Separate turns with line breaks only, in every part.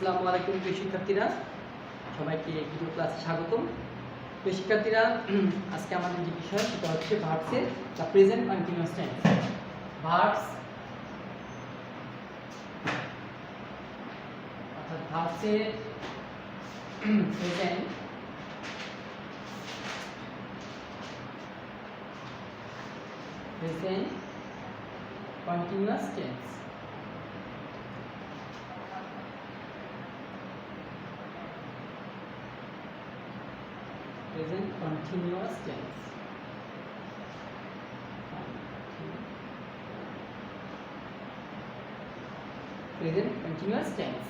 আসসালামু আলাইকুম প্রিয় শিক্ষার্থীরা, সবাইকে ভিডিও ক্লাসে স্বাগতম। প্রিয় শিক্ষার্থীরা, আজকে আমাদের যে বিষয় সেটা হচ্ছে ভার্বসের the present continuous tense. Verbs অর্থাৎ ভার্বসের present continuous tense. Present continuous tense. Present continuous tense.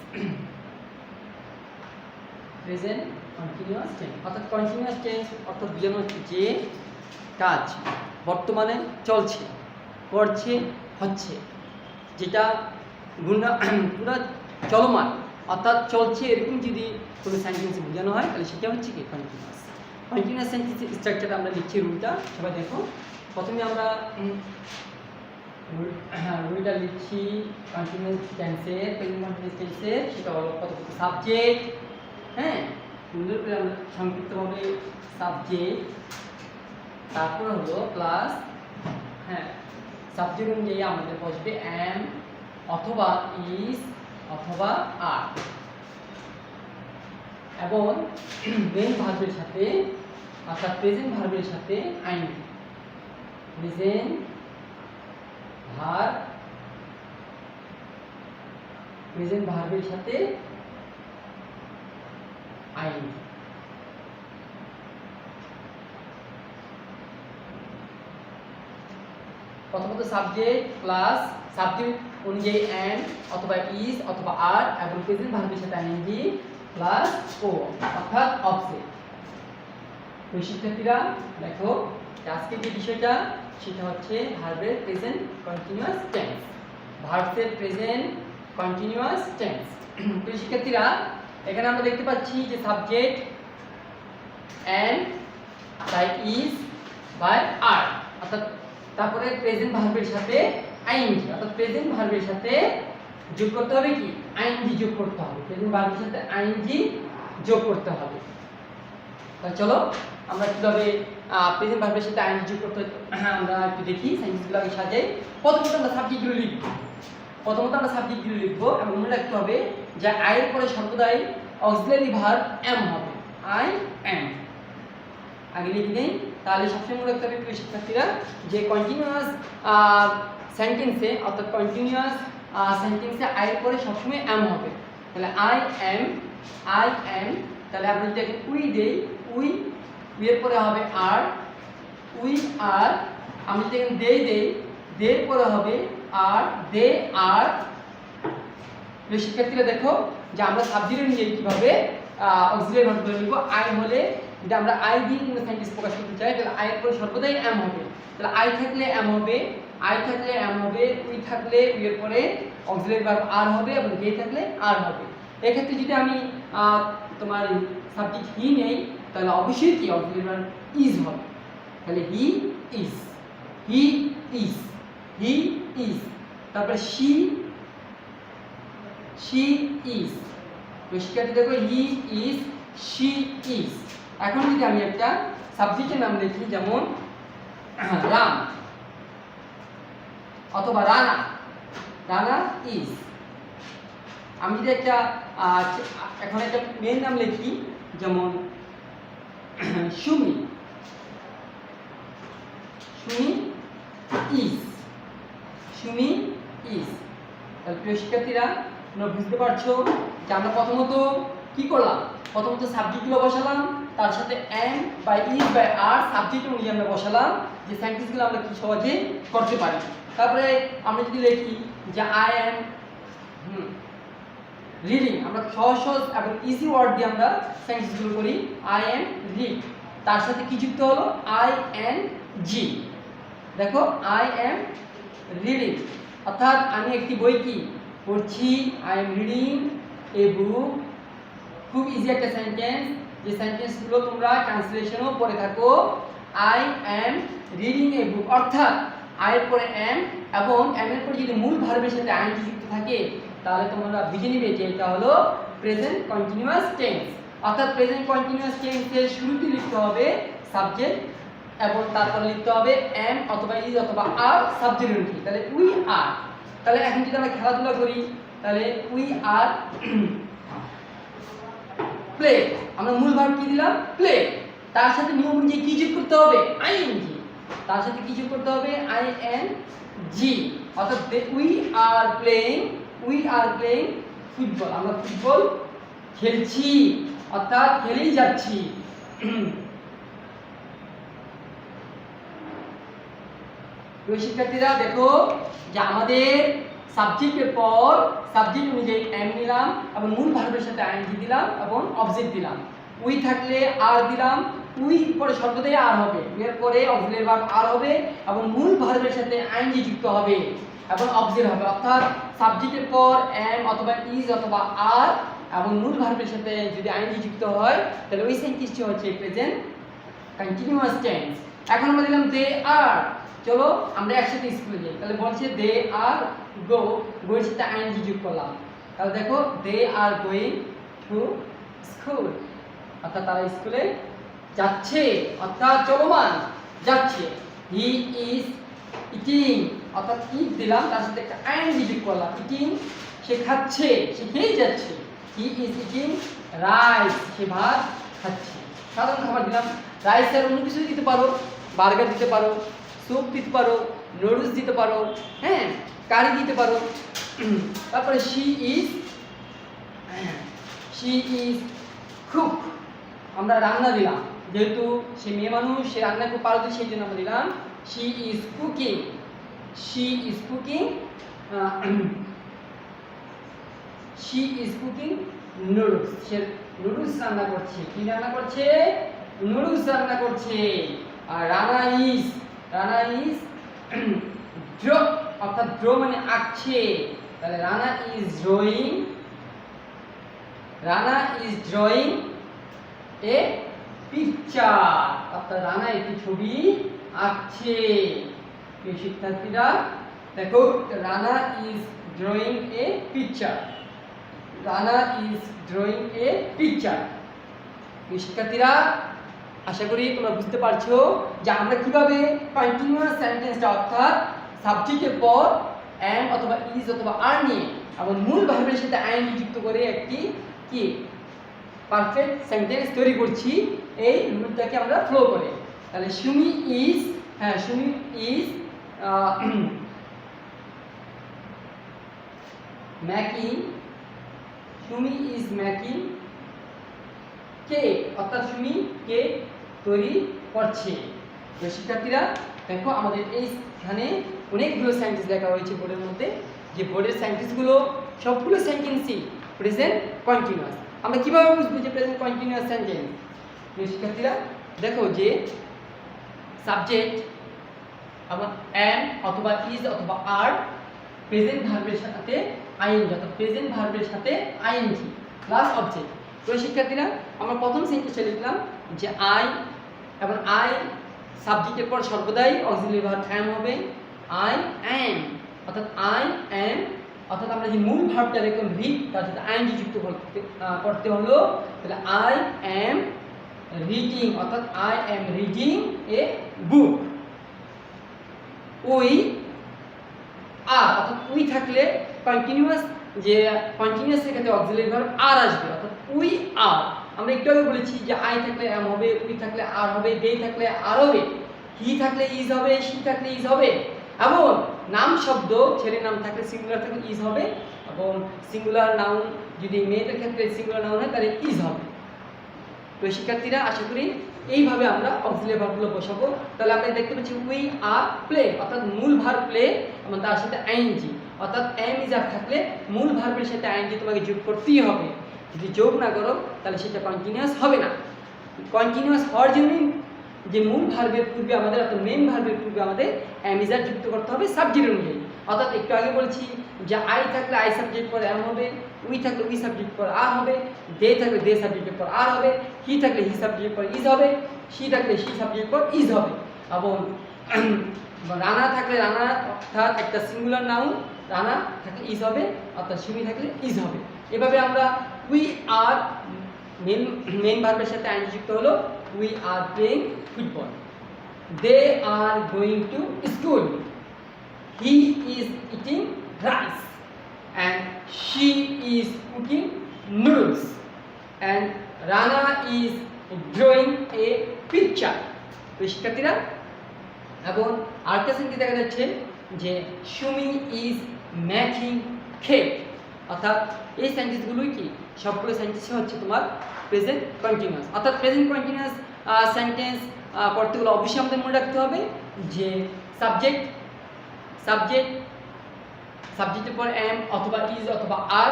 Present continuous tense অর্থাৎ continuous tense অর্থাৎ বোঝানো হচ্ছে যে কাজ বর্তমানে চলছে, করছে, হচ্ছে, যেটা পুরো চলমান অর্থাৎ চলছে এরকম যদি কোনো সেন্টেন্সে বোঝানো হয় তাহলে সেটা হচ্ছে কি কন্টিনিউয়াস। কন্টিনিউয়াস সেন্টেন্সের স্ট্রাকচারটা আমরা লিখছি রুলটা, সবাই দেখো। প্রথমে আমরা রুলটা লিখছি কন্টিনিউয়াস টেন্সের, প্রেজেন্ট কন্টিনিউয়াস টেন্সের। সেটা হলো প্রথমত সাবজেক্ট, হ্যাঁ, সুন্দর করে আমরা সংক্ষিপ্তভাবে সাবজেক্ট, তারপর হলো প্লাস, হ্যাঁ, সাবজেক্ট অনুযায়ী আমাদের বসবে অ্যাম অথবা ইজ অথবা আর, এবং মেইন ভার্বের সাথে অর্থাৎ প্রেজেন্ট ভার্বের সাথে আইএনজি। প্রেজেন্ট ভার্বের সাথে আইএনজি। প্রথমত সাবজেক্ট প্লাস সাবজেক্ট অনুযায়ী অ্যান অথবা ইজ অথবা আর, এবং প্রেজেন্ট ভার্বের সাথে আইএনজি প্লাস ও অর্থাৎ অবজেক্ট। তো শিক্ষার্থীরা দেখো, আজকে যে বিষয়টা সেটা হচ্ছে ভার্বের প্রেজেন্ট কন্টিনিউয়াস টেন্স। ভার্বের প্রেজেন্ট কন্টিনিউয়াস টেন্স। তো শিক্ষার্থীরা, এখানে আমরা দেখতে পাচ্ছি যে subject am by is by are, অর্থাৎ তারপরে প্রেজেন্ট ভার্বের সাথে আইএনজি, অর্থাৎ প্রেজেন্ট ভার্বের সাথে যোগ করতে হবে কি আইএনজি যোগ করতে হবে, প্রেজেন্ট ভার্বের সাথে আইএনজি যোগ করতে হবে। তাহলে চলো আমরা কিভাবে প্রেজেন্ট ভার্বের সাথে আইএনজি যোগ করতে আমরা একটু দেখি। সেন্টেন্সগুলো আগে সাজাই। প্রথমত আমরা সাবজেক্টগুলো লিখব, এবং মনে রাখতে হবে যে আই এর পরে সর্বদাই অক্সিলারি ভার্ব এম হবে, আই এম। আগে লিখে নেই, তাহলে সবসময় মনে রাখতে হবে প্রিয় শিক্ষার্থীরা যে কন্টিনিউয়াস সেন্টেন্সে অর্থাৎ কন্টিনিউয়াস সেন্টেন্সে আই এর পরে সবসময় এম হবে। তাহলে আই এম, তাহলে আমরা যদি এখানে উই দেই, উই এর পরে হবে আর, উই আর। আমি যদি এখানে দেই, দের পরে হবে আর, দে আর। প্রিয় শিক্ষার্থীরা দেখো যে আমরা সাবজেক্ট অনুযায়ী কিভাবে অক্সিলারি ভার্ব ধরে নিব। আই হলে যদি আমরা আই দিয়ে কোনো সেন্টেন্স প্রকাশ করতে চাই তাহলে আই এর পরে সর্বদাই এম হবে। তাহলে আই থাকলে এম হবে, উই থাকলে উই এর পরে অক্সিলারি ভার্ব আর হবে, এবং দে থাকলে আর হবে। এক্ষেত্রে যদি আমি তোমার সাবজেক্ট হি নেই তাহলে অবশ্যই কি অক্সিলারি ভার্ব ইজ হবে। তাহলে হি ইজ, তারপরে শি ইজ। শিক্ষার্থী দেখো, হি ইজ, শি ইজ। এখন যদি আমি একটা সাবজেক্টের নাম লিখি, যেমন রাম অথবা রানা ইজ। আমি যদি একটা এখন একটা মেয়ের নাম লিখি, যেমন সুমি ইজ। তাহলে প্রিয় শিক্ষার্থীরা, তোমরা বুঝতে পারছো যে আমরা প্রথমত কি করলাম, প্রথমত সাবজেক্টগুলো বসালাম, তার সাথে এম বাই ইজ বাই আর সাবজেক্ট অনুযায়ী আমরা বসালাম যে সেন্টেন্সগুলো আমরা কি সহজে করতে পারি। তারপরে আমরা যদি লিখি যে আই এম রিডিং, আমরা সহজ এবং ইজি ওয়ার্ড দিয়ে আমরা সেন্টেন্সগুলো করি। আই এম রিড, তার সাথে কি যুক্ত হলো আই এন জি। দেখো, আই এম রিডিং অর্থাৎ আমি একটি বই কি পড়ছি, আই এম রিডিং এ বুক। খুব ইজি একটা সেন্টেন্স, যে সেন্টেন্সগুলো তোমরা ট্রান্সলেশনও পড়ে থাকো। আই এম রিডিং এ বুক অর্থাৎ আই এর পরে এম, এবং এম এর পরে যদি মূল ভার্বের সাথে আইএনজি যুক্ত থাকে তাহলে তোমরা বুঝে নিবে যে এটা হলো প্রেজেন্ট কন্টিনিউয়াস টেন্স। অর্থাৎ প্রেজেন্ট কন্টিনিউয়াস টেন্সের শুরুতে লিখতে হবে সাবজেক্ট এবং তারপর লিখতে হবে am অথবা is অথবা are সাবজেক্ট অনুযায়ী। তাহলে উই আর, তাহলে এখন যদি আমরা খেলাধুলা করি তাহলে উই আর প্লে, আমরা মূল ভার্ব কি দিলাম প্লে, তার সাথে নিয়ম অনুযায়ী কি যোগ করতে হবে আইএনজি, তার সাথে কি যোগ করতে হবে আইএনজি। অর্থাৎ উই আর প্লেইং ফুটবল, আমরা ফুটবল খেলছি অর্থাৎ খেলেই যাচ্ছি। শিক্ষার্থীরা দেখো যে আমাদের সাবজেক্টের পর সাবজেক্ট অনুযায়ী এম নিলাম এবং মূল ভার্বের সাথে আইএনজি দিলাম এবং অবজেক্ট দিলাম। উই থাকলে আর দিলাম, উই পরে সর্বদাই আর হবে, এর পরে অক্সিলারি ভার্ব আর হবে এবং মূল ভার্বের সাথে আইএনজি যুক্ত হবে এবং অবজেক্ট হবে। অর্থাৎ সাবজেক্টের পর এম অথবা ইজ অথবা আর এবং মূল ভার্বের সাথে যদি আইএনজি যুক্ত হয় তাহলে ওই সেন্টেন্সটি হচ্ছে প্রেজেন্ট কন্টিনিউয়াস টেন্স। এখন আমরা দিলাম দে আর, চলো আমরা একসাথে স্কুলে যাই। তাহলে বলছে দে আর গো, গো এর সাথে আইএনজি যোগ করলাম। তাহলে দেখো দে আর গোয়িং টু স্কুল, অর্থাৎ তারা স্কুলে যাচ্ছে অর্থাৎ চলমান যাচ্ছে। হি ইজ ইটিং, অর্থাৎ ইট দিলাম তার সাথে একটা আইএনজি যোগ করলাম, ইটিং সে খাচ্ছে, সে খেয়েই যাচ্ছে। হি ইজ ইটিং রাইস, সে ভাত খাচ্ছে। সাধারণ খাবার দিলাম, রাইসের অন্য কিছু দিতে পারো, বার্গার দিতে পারো, স্যুপ দিতে পারো, নুডলস দিতে পারো, হ্যাঁ কারি দিতে পারো। তারপরে শি ইজ কুক, আমরা রান্না দিলাম, যেহেতু সে মেয়ে মানুষ সে রান্না খুব পারো সেই জন্য আমরা দিলাম she is cooking, she is cooking noodles, say noodles রান্না করছে। কি রান্না করছে? নুডলস রান্না করছে। আর রানা ইজ ড্র, অর্থাৎ ড্র মানে আঁকছে, তাহলে Rana is drawing a picture, অর্থাৎ রানা একটি ছবি আঁকছে। এই শিক্ষার্থীরা দেখো Rana is drawing a picture, এই শিক্ষার্থীরা আশা করি তোমরা বুঝতে পারছো যে আমরা কিভাবে কন্টিনিউয়াস সেন্টেন্সটা অর্থাৎ সাবজেক্টের পর এম অথবা ইজ অথবা আর নিয়ে এবং মূল ভার্বের সাথে আইএনজি যুক্ত করে একটি কি পারফেক্ট সেন্টেন্স তৈরি করছি, এই রুলটাকে আমরা ফলো করে। তাহলে সুমি ইজ মেকিং কেক, অর্থাৎ সুমি কেক তৈরি করছে। তো শিক্ষার্থীরা দেখো আমাদের এইখানে অনেকগুলো সেন্টেন্স লেখা হয়েছে বোর্ডের মধ্যে, যে বোর্ডের সেন্টেন্সগুলো সবগুলো সেন্টেন্সই প্রেজেন্ট কন্টিনিউয়াস। আমরা কিভাবে বুঝবো যে প্রেজেন্ট কন্টিনিউয়াস সেন্টেন্স? শিক্ষার্থীরা দেখো যে সাবজেক্ট আমার এম অথবা ইজ অথবা আর, প্রেজেন্ট ভার্বের সাথে আইএনজি, অর্থাৎ প্রেজেন্ট ভার্বের সাথে আইএনজি প্লাস অবজেক্ট। তো শিক্ষার্থীরা আমরা প্রথম সেন্টেন্সে লিখলাম যে আই, এবং আই সাবজেক্টের পর সর্বদাই অক্সিলারি ভার্ব এম হবে, আই অ্যাম, অর্থাৎ আই অ্যাম, অর্থাৎ আমরা যে মূল ভার্বটা দেখলাম রিড তার সাথে আইএনজি যুক্ত করতে হলো, তাহলে আই অ্যাম রিডিং, অর্থাৎ I am reading a book. We are, অর্থাৎ উই থাকলে কন্টিনিউয়াস, যে কন্টিনিউয়াস এর ক্ষেত্রে অক্সিলারি ভার্ব আর আসবে, অর্থাৎ উই আর। আমরা একটু আগে বলেছি যে আই থাকলে এম হবে, উই থাকলে আর হবে, দে থাকলে আর হবে, হি থাকলে ইজ হবে, শি থাকলে ইজ হবে, এবং নাম শব্দ ছেলের নাম থাকলে সিঙ্গুলার থাকলে ইজ হবে, এবং সিঙ্গুলার নাউন যদি মেয়েদের ক্ষেত্রে সিঙ্গুলার নাউন হয় তাহলে ইজ হবে। তো শিক্ষার্থীরা আশা করি এইভাবে আমরা অক্সিলারি ভার্বগুলো বসাবো। তাহলে আমরা দেখতে পাচ্ছি উই আর প্লে, অর্থাৎ মূল ভার্ব প্লে এবং তার সাথে আইএনজি, অর্থাৎ এম ইজ আর থাকলে মূল ভার্বের সাথে আইএনজি তোমাকে যোগ করতেই হবে। যদি যোগ না করো তাহলে সেটা কন্টিনিউয়াস হবে না। কন্টিনিউয়াস হওয়ার জন্য যে মূল ভার্বের পূর্বে আমাদের, অর্থাৎ মেন ভার্বের পূর্বে আমাদের এম ইজ আর যুক্ত করতে হবে সাবজেক্ট অনুযায়ী। অর্থাৎ একটু আগে বলেছি যে আই থাকলে আই সাবজেক্ট পর এম হবে, উই থাকলে উই সাবজেক্ট পর আর হবে, দে থাকলে দে সাবজেক্টের পর আর হবে, হি থাকলে হি সাবজেক্ট পর ইজ হবে, শি থাকলে শি সাবজেক্ট পর ইজ হবে, এবং রানা থাকলে রানা অর্থাৎ একটা সিঙ্গুলার নাউন রানা থাকলে ইজ হবে, অর্থাৎ সুমি থাকলে ইজ হবে। এভাবে আমরা উই আর মেন ভার্বের সাথে আইএনজি যুক্ত হলো, we are playing football. They are going to school, he is eating rice, and she is cooking noodles, and Rana is drawing a picture. তো শিক্ষার্থীরা এবং আরেকটা সেন্টেন্স দেখা যাচ্ছে যে সুমি ইজ মেকিং কেক, অর্থাৎ এই সেন্টেন্সগুলোই কি সবগুলো সেন্টেন্স হচ্ছে তোমার প্রেজেন্ট কন্টিনিউয়াস। অর্থাৎ প্রেজেন্ট কন্টিনিউয়াস সেন্টেন্স করতে গেলে অবশ্যই আমাদের মনে রাখতে হবে যে সাবজেক্টের পর এম অথবা ইজ অথবা আর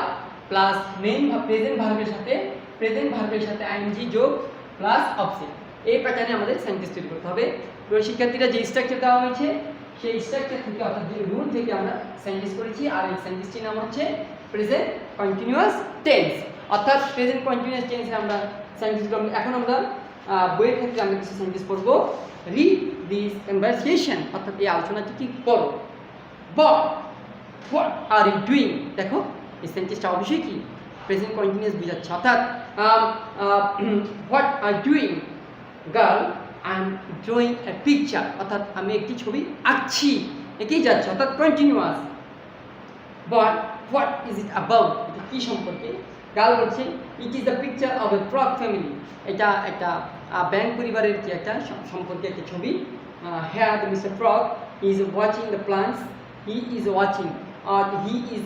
প্লাস মেইন প্রেজেন্ট ভার্বের সাথে আইএনজি যোগ প্লাস অবজেক্ট, এই প্যাটার্নে আমাদের সেন্টেন্স তৈরি করতে হবে। তো শিক্ষার্থীরা যে স্ট্রাকচার দেওয়া হয়েছে সেই স্ট্রাকচার থেকে অর্থাৎ যে রুল থেকে আমরা সেন্টেন্স করেছি, আর এই সেন্টেন্সটির নাম হচ্ছে প্রেজেন্ট কন্টিনিউয়াস টেন্স। অর্থাৎ প্রেজেন্ট কন্টিনিউয়াস টেন্সে আমরা সেন্টেন্সগুলো এখন আমরা বইয়ের ক্ষেত্রে আমরা কিছু সেন্টেন্স পড়বো। রিড দিস কনভারসেশন, অর্থাৎ এই আলোচনাটি কি পড়ো। হোয়াট আর ইউ ডুইং, দেখো এই সেন্টেন্সটা অবশ্যই কি প্রেজেন্ট কন্টিনিউয়াস বোঝাচ্ছে। অর্থাৎ what are doing girl, I am drawing a picture, অর্থাৎ আমি একটি ছবি আঁকছি, একেই যাচ্ছে অর্থাৎ continuous. But what is it about, এটা কী সম্পর্কে। গার্ল বলছে it is the picture of a frog family, এটা একটা ব্যাঙ পরিবারের কি একটা সম্পর্কে একটা ছবি। Here the mister frog is watching the plants, he is watching আর he is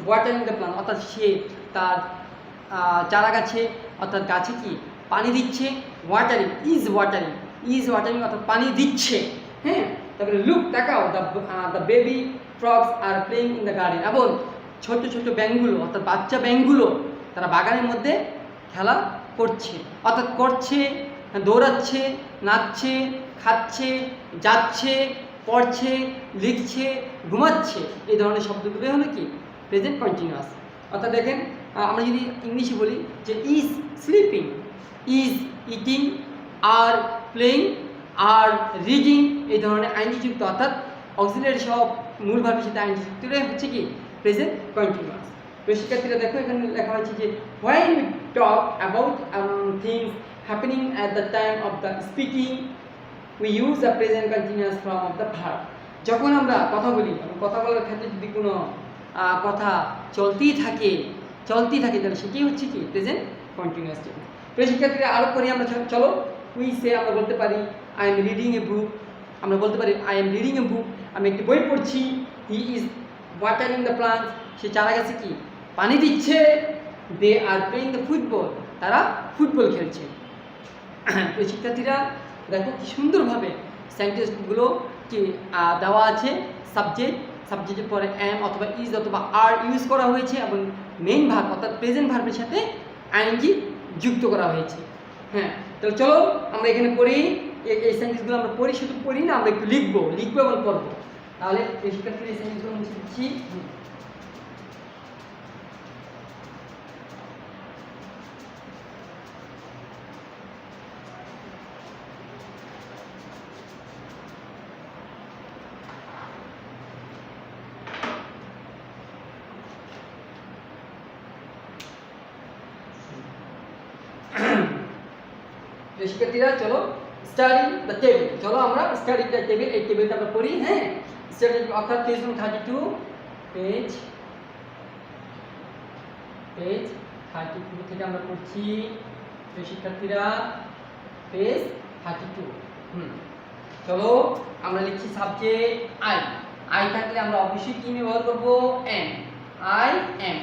watering the plant, অর্থাৎ সে তার চারা গাছে অর্থাৎ গাছে কি পানি দিচ্ছে। ওয়াটারিং ইজ ওয়াটারিং অর্থাৎ পানি দিচ্ছে। হ্যাঁ, তারপরে লুক তাকাও, the baby frogs are playing in the garden, এবং ছোট ছোট ব্যাঙগুলো অর্থাৎ বাচ্চা ব্যাঙগুলো তারা বাগানের মধ্যে খেলা করছে, অর্থাৎ করছে, দৌড়াচ্ছে, নাচছে, খাচ্ছে, যাচ্ছে, পড়ছে, লিখছে, ঘুমাচ্ছে, এই ধরনের শব্দগুলো হলো কি প্রেজেন্ট কন্টিনিউয়াস। অর্থাৎ দেখেন আমরা যদি ইংলিশে বলি যে is sleeping, is eating, are playing, are reading, এই ধরনের আইনজি যুক্ত অর্থাৎ অক্সিলারি সব মূল ভার্বের সাথে আইনজি যুক্ত হচ্ছে কি প্রেজেন্ট কন্টিনিউয়াস। তো শিক্ষার্থীরা দেখো এখানে লেখা হয়েছে যে when we talk about things happening at the time of the speaking we use the present continuous form of the verb. যখন আমরা কথা বলি, কথা বলার ক্ষেত্রে যদি কোনো কথা চলতেই থাকে তাহলে সেটাই হচ্ছে কি প্রেজেন্ট কন্টিনিউয়াস টেন্স। তো শিক্ষার্থীরা আরও করে আমরা চলো উই সে, আমরা বলতে পারি I am reading a book, আমরা বলতে পারি I am reading a book, আমি একটি বই পড়ছি। He is watering the plant, সে চারা গাছে কি পানি দিচ্ছে। They are playing the football, তারা ফুটবল খেলছে। তো শিক্ষার্থীরা দেখো কি সুন্দরভাবে সেন্টেন্সগুলো কি দেওয়া আছে। সাবজেক্টের পরে এম অথবা ইজ অথবা আর ইউজ করা হয়েছে এবং মেইন ভার্ব অর্থাৎ প্রেজেন্ট ভার্বের সাথে আইএনজি যুক্ত করা হয়েছে। হ্যাঁ, তাহলে চলো আমরা এখানে পড়ি, এই সেন্টেন্সগুলো আমরা পড়ি, শুধু পড়ি না, আমরা একটু লিখবো এবং পড়বো। তাহলে এই শিক্ষার্থীরা এই সেন্টেন্সগুলো মুছে দিচ্ছি। শিক্ষার্থীরা চলো স্টাডি দ্য টেবিল, চলো আমরা স্টাডি দ্য টেবিল, এই টেবিলটা আমরা পড়ি। হ্যাঁ, স্টাডি অর্থাৎ পেজ 32 পেজ 32 থেকে আমরা পড়ছি। তো শিক্ষার্থীরা পেজ 32। চলো আমরা লিখছি সাবজেক্ট আই থাকলে আমরা অবশ্যই কি ব্যবহার করবো এম। আই এম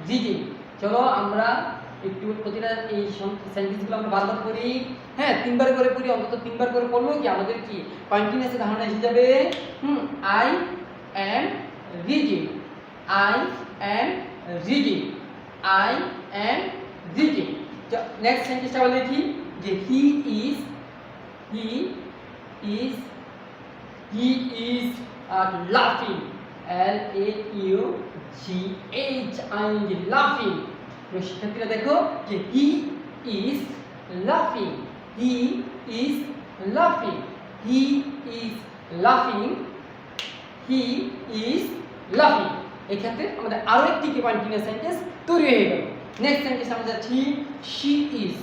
রিডিং, চলো আমরা একটু প্রতিটা এই সেন্টেন্সগুলো আমরা বারবার করি। হ্যাঁ, 3বার করে পড়ি, অন্তত 3বার করে পড়লো কি আমাদের কি কন্টিনিউয়াস ধারণা এসে যাবে। আই এম রিডিং, নেক্সট সেন্টেন্সটা আমরা লিখি যে হি ইজ লাফিং, লাফিং। শিক্ষার্থীরা দেখো যে হি ইজ লাফিং, হি ইজ লাফিং, হি ইজ লাফিং। এই ক্ষেত্রে আমাদের আরো একটি কন্টিনিউয়াস সেন্টেন্স তৈরি হয়ে গেল। নেক্সট সেন্টেন্স আমরা যাচ্ছি she is,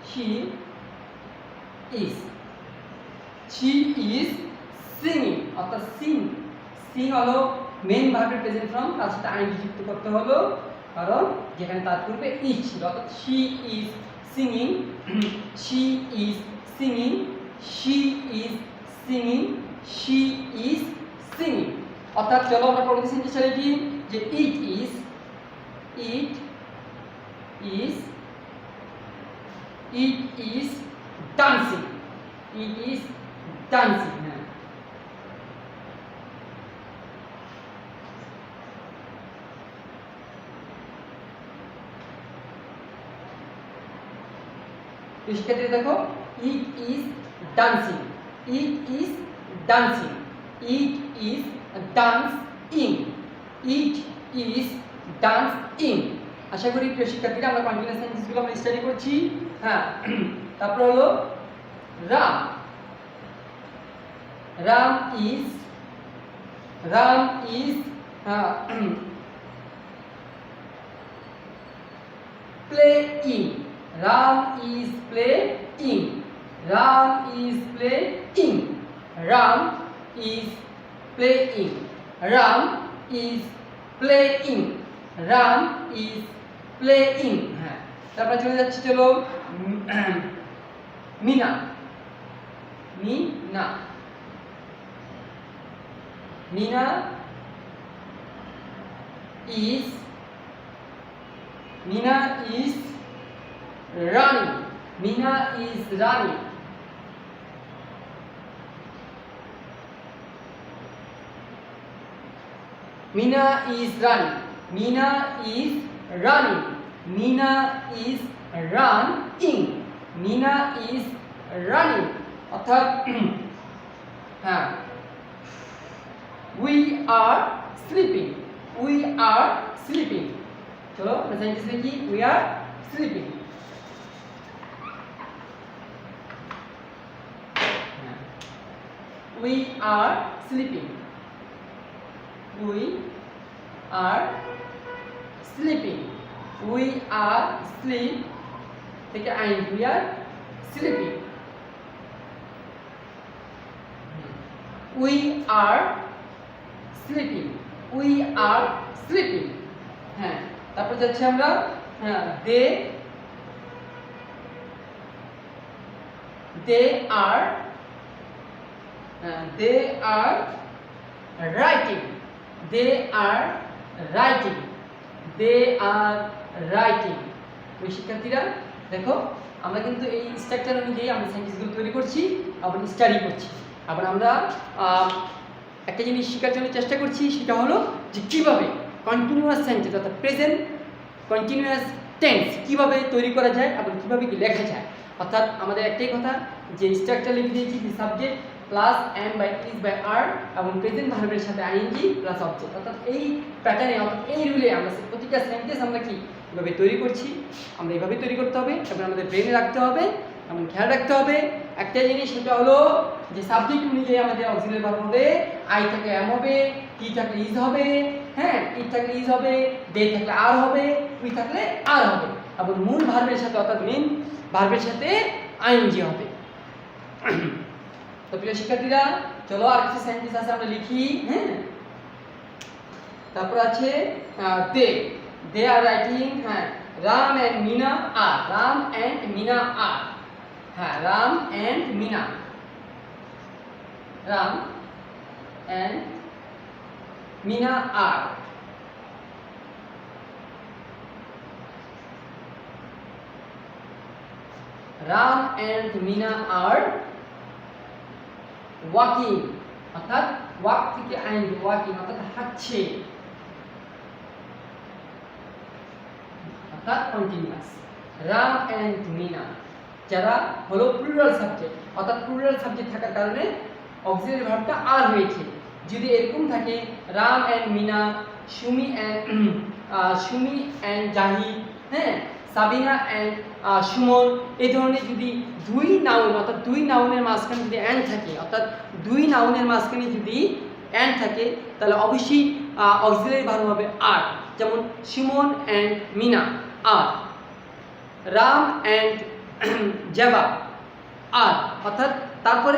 she is, she is singing, অর্থাৎ সিং, সিং হলো মেইন ভার্বের প্রেজেন্ট ফর্ম, তার সাথে আইএনজি যুক্ত করতে হলো, কারণ যেখানে তার পূর্বে ইজ ছিল, অর্থাৎ she is singing, she is singing, she is singing, she is singing. অর্থাৎ চলো আমরা পরবর্তী সেন্টেন্সে লিখি যে it is, it is, it is dancing, it is dancing. হ্যাঁ, শিক্ষার্থী দেখো, it is dancing, it is dancing, it is dancing, it is dancing. আশা করি প্রিয় শিক্ষার্থীরা আমরা কন্টিনিউয়াস সেন্টেন্সগুলো আমরা স্টাডি করছি। হ্যাঁ, তারপর হলো Ram, Ram is, Ram is playing, Ram is playing, Ram is playing, Ram is playing, Ram is playing, Ram is playing। হ্যাঁ, তারপর চলে যাচ্ছে চলো Mina, Mina, Mina is, Mina is running, Mina is running, Mina is running, Mina is running, Mina is running, Mina is running। অর্থাৎ হ্যাঁ, we are sleeping, we are sleeping। চলো আমরা sentence লিখি, we are sleeping। we are sleeping, we are sleeping, we are sleep থেকে আইন, we are sleeping, we are sleeping, we are sleeping। হ্যাঁ, তারপর যাচ্ছি আমরা হ্যাঁ, they are, they are writing, they are writing, they are writing। ওই শিক্ষার্থীরা দেখো, আমরা কিন্তু এই স্ট্রাকচার অনুযায়ী আমরা সেন্টেন্সগুলো তৈরি করছি, আবার স্টাডি করছি, আবার আমরা একটা জিনিস শেখার জন্য চেষ্টা করছি, সেটা হলো যে কীভাবে কন্টিনিউয়াস সেন্টেন্স অর্থাৎ প্রেজেন্ট কন্টিনিউয়াস টেন্স কীভাবে তৈরি করা যায় এবং কীভাবে কি লেখা যায়। অর্থাৎ আমাদের একটাই কথা যে স্ট্রাকচার লিখে দিয়েছি, the subject plus am by is by are এবং প্রেজেন্ট ভার্বের সাথে আইএনজি প্লাস অবজেক্ট। অর্থাৎ এই প্যাটার্নে অর্থাৎ এই রুলে আমরা প্রতিটা সেন্টেন্স আমরা কি এভাবে তৈরি করছি, আমরা এইভাবে তৈরি করতে হবে এবং আমাদের ব্রেনে রাখতে হবে এবং খেয়াল রাখতে হবে একটা জিনিস, সেটা হলো যে সাবজেক্ট অনুযায়ী আমাদের অক্সিলারি ভার্ব হবে, আই থাকলে এম হবে, টি থাকলে ইজ হবে, হ্যাঁ, ইট থাকলে ইজ হবে, দে থাকলে আর হবে, উই থাকলে আর হবে এবং মূল ভার্বের সাথে অর্থাৎ মেইন ভার্বের সাথে আইএনজি হবে। তো প্রিয় শিক্ষার্থীরা চলো আর কিছু সেন্টেন্স আছে আমরা লিখি। হ্যাঁ, তারপর আছে দে আর রাইটিং, হ্যাঁ, Ram and Mina are, Ram and Mina are, হ্যাঁ, Ram and Mina, Ram and Mina are, Ram and Mina are walking, অর্থাৎ ওয়াক থেকে আইন ওয়াকিং অর্থাৎ হাঁটছে, অর্থাৎ কন্টিনিউয়াস। রাম এন্ড মিনা যারা হলো প্লুরাল সাবজেক্ট, অর্থাৎ প্লুরাল সাবজেক্ট থাকার কারণে অক্সিলারি ভার্বটা আর হয়েছে। যদি এরকম থাকে রাম এন্ড মিনা, সুমি এন্ড জাহিদ, হ্যাঁ, সাবিনা অ্যান্ড সুমন, এই ধরনের যদি দুই নাউন অর্থাৎ দুই নাউনের মাঝখানে যদি অ্যান্ড থাকে, অর্থাৎ দুই নাউনের মাঝখানে যদি অ্যান্ড থাকে, তাহলে অবশ্যই অক্সিলারি ভার্ব হবে আর। যেমন Suman and Mina are, Ram and Jaba are, অর্থাৎ তারপরে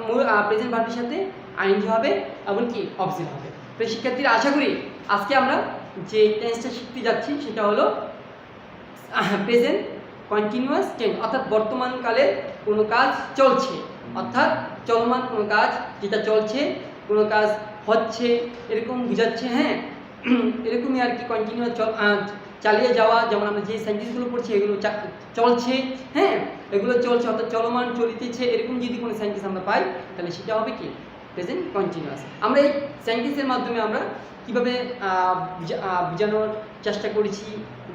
মূল প্রেজেন্ট ভার্বের সাথে আইএনজি হবে এবং কি অবজেক্ট হবে। তো শিক্ষার্থীরা, আশা করি আজকে আমরা যে টেন্সটা শিখতে যাচ্ছি সেটা হলো প্রেজেন্ট কন্টিনিউয়াস টেন্স, অর্থাৎ বর্তমানকালে কোনো কাজ চলছে, অর্থাৎ চলমান কোনো কাজ যেটা চলছে, কোনো কাজ হচ্ছে এরকম বোঝাচ্ছে। হ্যাঁ, এরকমই আর কি কন্টিনিউয়াস চালিয়ে যাওয়া, যেমন আমরা যে সেন্টেন্সগুলো পড়ছি এগুলো চলছে, হ্যাঁ এগুলো চলছে অর্থাৎ চলমান, চলিতেছে, এরকম যদি কোনো সেন্টেন্স আমরা পাই তাহলে সেটা হবে কি প্রেজেন্ট কন্টিনিউয়াস। আমরা এই সেন্টেন্সের মাধ্যমে আমরা কীভাবে বোঝানোর চেষ্টা করেছি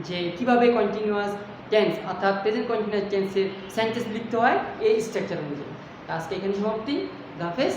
যে কীভাবে কন্টিনিউয়াস টেন্স অর্থাৎ প্রেজেন্ট কন্টিনিউয়াস টেন্সের সেন্টেন্স লিখতে হয় এই স্ট্রাকচার অনুযায়ী। আজকে এখানে সমাপ্তি। হাফেজ।